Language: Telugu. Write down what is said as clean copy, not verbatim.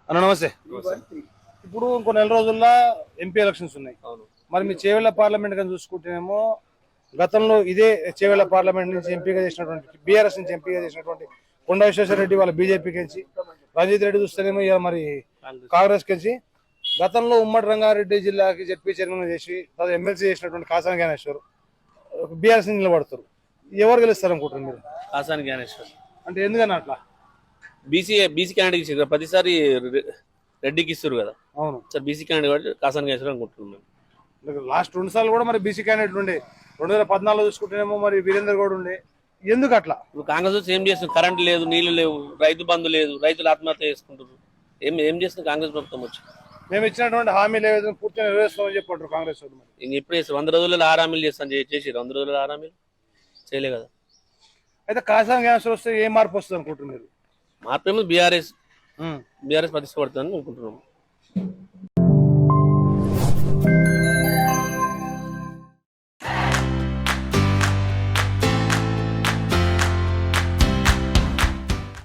అన్న నమస్తే. ఇప్పుడు ఇంకో నెల రోజుల్లో ఎంపీ ఎలక్షన్స్ ఉన్నాయి. మరి మీ చేవెళ్ల పార్లమెంట్ కానీ చూసుకుంటేనేమో గతంలో ఇదే చేవెళ్ల పార్లమెంట్ నుంచి ఎంపీగా చేసినటువంటి బీఆర్ఎస్ నుంచి ఎంపీగా చేసినటువంటి కొండ విశ్వేశ్వరరెడ్డి వాళ్ళ బీజేపీకి నుంచి, రంజిత్ రెడ్డి చూస్తేనేమో ఇక మరి కాంగ్రెస్ నుంచి, గతంలో ఉమ్మడి రంగారెడ్డి జిల్లాకి జెడ్పీ చైర్మన్ చేసి ఎమ్మెల్సీ చేసినటువంటి కాసాని జ్ఞానేశ్వర్ బీఆర్ఎస్ నుంచి నిలబడతారు. ఎవరు గెలుస్తారు అనుకుంటారు మీరు? కాసాని జ్ఞానేశ్వర్. అంటే ఎందుకన్నా అట్లా? బీసీ క్యాండిడేట్ ఇచ్చారు ప్రతిసారి రెడ్డికి ఇస్తారు కదా. అవును sir, BC candidate Kasani Gnaneshwar అనుకుంటున్నాం. లాస్ట్ 2 సార్లు కూడా మరి బీసీ క్యాండిడేట్ ఉండే. 2014 చూసుకుంటేనేమో మరి వీరేందర్ గౌడ్ ఉండే. ఎందుకు అట్లా? ఇప్పుడు కాంగ్రెస్ ఏం చేస్తుంది? కరెంట్ లేదు, నీళ్లు లేవు, రైతు బంధు లేదు, రైతులు ఆత్మహత్య చేసుకుంటారు. ఏం చేస్తుంది కాంగ్రెస్ ప్రభుత్వం వచ్చి? మేము ఇచ్చినటువంటి హామీలు ఏవైతే పూర్తిగా నెరవేరుస్తామని చెప్పారు కాంగ్రెస్ వాళ్ళు. మరి ఇంక ఎప్పుడు చేస్తారు? 100 రోజుల్లో 6 హామీలు చేస్తాను చేసి 100 రోజుల్లో 6 హామీలు చేయలే కదా. అయితే కాసాని క్యాన్సర్ వస్తే ఏ మార్పు వస్తుంది అనుకుంటున్నారు? మార్పు ఏమో బీఆర్ఎస్ ప్రతిష్టపడుతుందని అనుకుంటున్నాం.